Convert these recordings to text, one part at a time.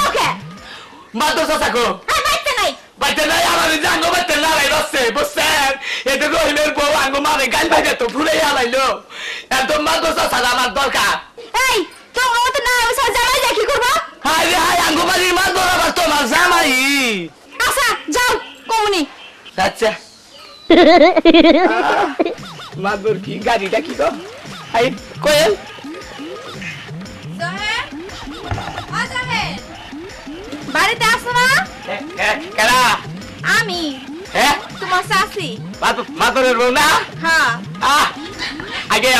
ওকে মাদ্রাসা থাকো বাইতে নাই আমার জাঙ্গো বাইতে লড়াই বসছে বুঝছেন এটা রহিমের বউ আঙ্গো মারে গাল বাইতে তো ফুলে আলাইলো একদম মাদ্রাসা ছাড়া আমার দরকার এই তোমার মত না আমি সব জামাই যা কি করব হাই রে হাই আঙ্গো বাড়ির মাদ্রাসা আবার তোমার জামাই আচ্ছা যাও কমুনি আচ্ছা মাদুর কি গাড়িটা কি গো আই কোয়েল জহের আজাহের বাড়িতে আসো না কেডা আমি হ্যাঁ তোমার শাশি মাদুরের বউ না হ্যাঁ আগে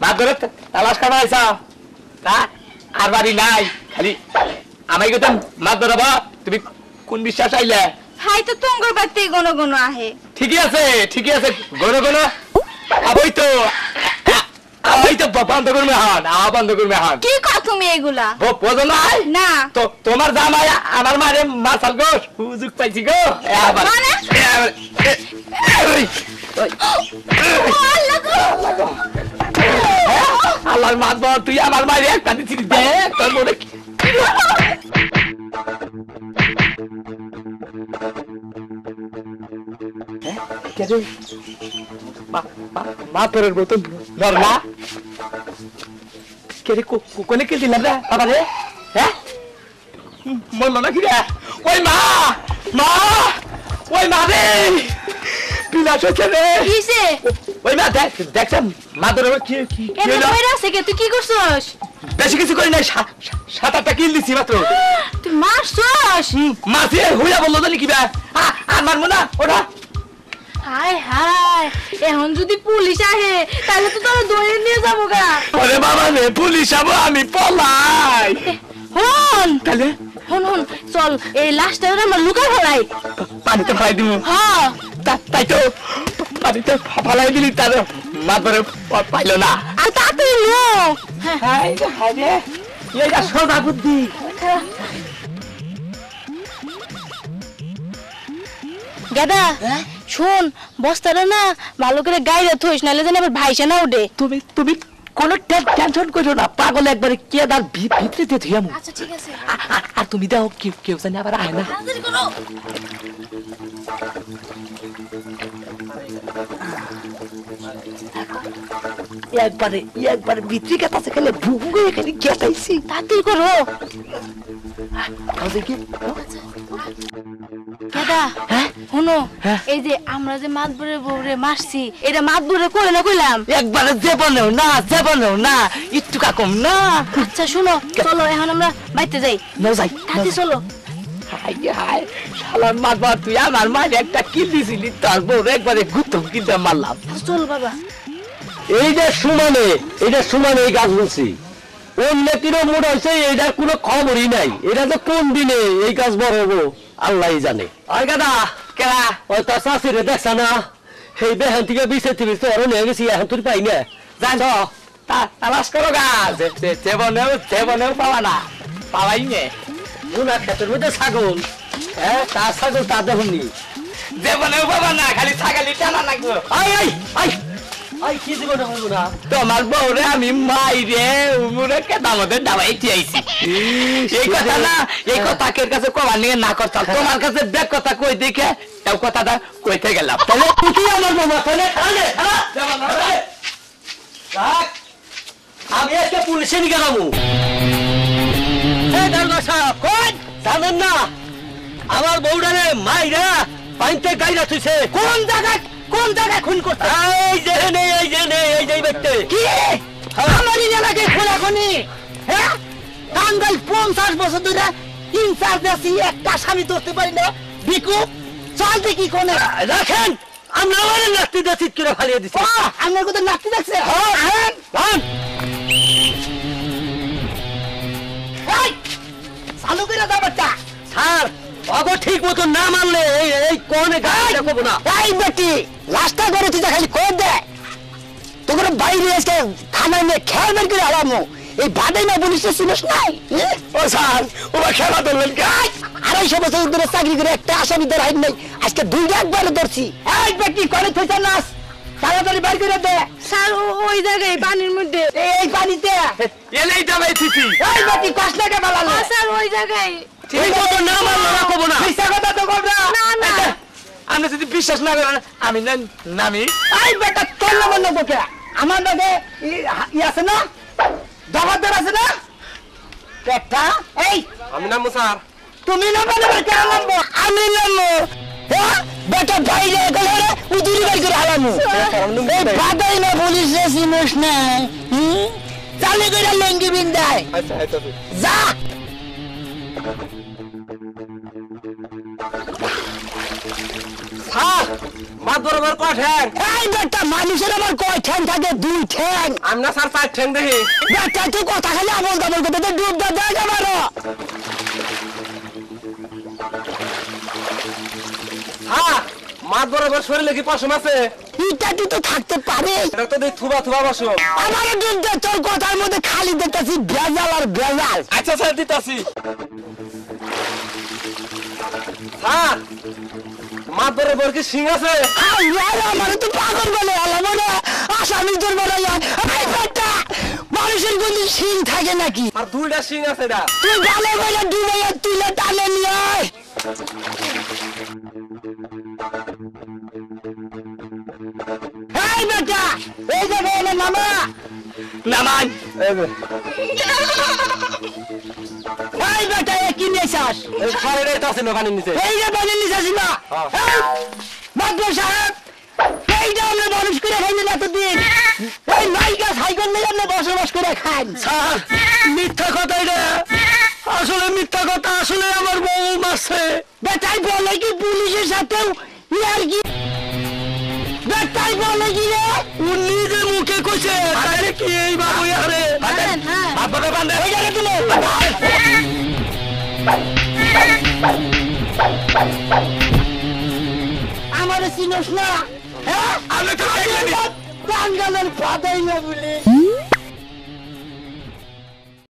মাদুরের তালাশ করা হয়েছ তা আর বাড়ি নাই খালি আমায় গেতাম মাদুর হবা তুমি কোন বিশ্বাস আইলে হাই তো তোমার বাড়িতে গণ গণ আহে ঠিকই আছে গনো গনো আবই তো বন্ধ করবে হন কি কও তুমি এগুলা বোঝো নাই না তো তোমার জামাই আমার মারে মাসাল গো হুজুক পাইছি গো মানে? আল্লাহর মাত তুই আমার মারে একটা দিচ্ছিস দেখ তোর মনে মাতরের মতন ধরলা কে কোনে কে দিলাম রে বাবা রে হ্যাঁ বললো নাকি রে ওই মা ওই মা রে বিলাস হচ্ছে রে কিসে ওই মা দেখছেন মাতরের কি এনে কইরা আছে কে তুই কি করছস বেশি কিছু করি নাই 7-8টা কিল দিছি মাত্র তুই মারছস মাসি হইয়া বললো জানি কি আর মারবো না ওটা হায় হায় এখন যদি পুলিশ আহে তাহলে তো তোরা ধরে নিয়ে যাবো গা ওরে বাবা রে পুলিশ আবো আমি পলাই হন তাহলে হন চল এই লাশটা আমরা লুকাই ফেলাই পানিতে ফেলাই দিব হ্যাঁ তাই তো পানিতে ফেলাই দিলি তার মাতরে পাইলো না আর তাড়াতাড়ি নো হাই রে এইটা সোজা বুদ্ধি গাদা শোন বস্তাটা না ভালো করে গাইরে থইস নালে যেন আবার ভাইসা না উঠে তুমি কোন টেনশন করো না পাগল একবারে কে দার ভিতরে দিয়ে থইয়ামু আচ্ছা ঠিক আছে আর তুমি দাও কেউ জানি আবার আয় না তাড়াতাড়ি করো একবারে ভিতরে কাছে খেলে ভুঙ্গে এখানে গেটাইছি তাড়াতাড়ি করো গাদা শোনো এই যে আমরা যে মাতবরের বউরে মারছি এটা মাতবরে করে না কইলাম একবারে জীবনেও না একটু কম না আচ্ছা শোনো চলো এখন আমরা বাইতে যাই নাও যাই তাড়াতাড়ি চলো হাই শালার মারবা তুই আমার মায়ের একটা কিল দিছিলি তার বউ একবারে গুতম কিলটা মারলাম চল বাবা এইটা সমানে এই গাছ বলছি অন্য কিরো মোড় হয়েছে এইটার কোনো খবরই নাই এটা তো কোন দিনে এই গাছ বড় হবো আল্লাহ জানে ওই গাদা কেলা ওই তার চাষিরে দেখছা না সেই বেহান থেকে বিছে থেকে তোর নিয়ে গেছি এখন তুই পাই না জান তালাশ করো গা জীবনেও পাওয়া না পাওয়াই নে উনার ক্ষেতের মধ্যে ছাগল হ্যাঁ তার ছাগল তা দেখুননি জীবনেও পাবা না খালি ছাগলি টানা লাগবো আই কি জীবনে হইব না তোমার বউরে আমি মাইরে উমরে কেদামতে দাবাইতে আইছি এই কথা কের কাছে কবার নিয়ে না করতাম তোমার কাছে ব্যাক কথা কই দেখে এই কথাটা কইতে গেলাম তাহলে তুই আমার মামা তাহলে আমি আজকে পুলিশে নিয়ে গেলাম জানেন না আমার বউডারে মাইরা পাইতে গাইরা তুইছে কোন জায়গায় খুন করতে এই যে ব্যক্তি কি আমার এলাকে খোলাখুনি হ্যাঁ টাঙ্গাইল 50 বছর ধরে ইনচার্জ আছি একটা স্বামী ধরতে পারি না বিকু চল দেখি কোনে রাখেন আমরা ওরে নাস্তি দিয়ে চিৎ করে ফালিয়ে দিছি আমার কথা নাচতে দেখছে চালু করে দাও বাচ্চা স্যার অগো ঠিক মতো না মানলে এই কোনে গাড়িটা করবো না এই বেটি রাস্তা করে তুই খালি কোন দে তোর বাইরে এসে খানা নিয়ে খেয়াল বের করে হারামো এই বাদে না পুলিশে শুনিস নাই ও স্যার ওরা খেলা ধরলেন গাই 250 বছর ধরে চাকরি করে একটা আসামি ধরে হাইন নাই আজকে 2 একবারে ধরছি এই বেটি করে থইছ নাস তাড়াতাড়ি বাইর করে দে। স্যার ওই জায়গায় পানির মধ্যে। এই পানিতে এলেই দাবাই থিতি এই বেটি কষ্টকে বালালে। স্যার ওই জায়গায়। ঠিক মতো না মারলো না কব না মিথ্যা কথা তো কব না। না না আপনি যদি বিশ্বাস না করেন আমি নামি এই বেটা তোর নাম না তোকে আমার নামে ই আছে না জবাবদার আছে না বেটা এই আমি নামবো স্যার তুমি না বলে কেন নামবো আমি নামবো হ্যাঁ বেটা বাইরে গেলে উদুরি বাই করে হালামু এই বাদাই না পুলিশ চিনিস না চালে করে লঙ্গি বিন্দায় আচ্ছা আচ্ছা যা স্যার মাত বরাবর কয় ঠ্যাং এই বেটা মানুষের আবার কয় ঠ্যাং থাকে দুই ঠ্যাং আমি না স্যার 4 ঠ্যাং দেখি বেটা তুই কথা খালি আমল দাবল করতে ডুব দা জায়গা মারো হ্যাঁ মাত বরাবর শরীরে কি পশম আছে ইটা তো থাকতে পারে এটা তো দেখ থুবা থুবা পশম আমার ডুব দে তোর কথার মধ্যে খালি দেখতেছি ভেজাল আর ভেজাল আচ্ছা স্যার দিতাছি হ্যাঁ মাত বরাবর কি সিং আছে আমার তো পাগল বলে আলাম না আসামি তোর বলে এই বেটা মানুষের কোনো সিং থাকে নাকি আর দুইটা সিং আছে এটা তুই গালে বলে ডুবে তুলে টানে নিয়ে আয় এই বেটা এই যে বলে মামা নামাই এই বেটা এ কি নেছাস এই খারে এটা আছে না পানির নিচে এই যে পানি নিছাস না বাদর সাহেব এইটা আমরা মানুষ করে খাইনি না তো দিন এই নাইকা সাইকেল নিয়ে আমরা বসবাস করে খান স্যার মিথ্যা কথা এটা আসলে মিথ্যা কথা আসলে আমার বউ মারছে বেটাই বলে কি পুলিশের সাথেও ইয়ার কি বেটাই বলে কি রে উনি যে মুখে কইছে তাহলে কি এই বাবু আরে হ্যাঁ আপনাকে বান্ধে ওই জায়গায় তুমি আমার চিনোস না হ্যাঁ আমি তো দেখলাম টাঙ্গালের পাতাই না বলে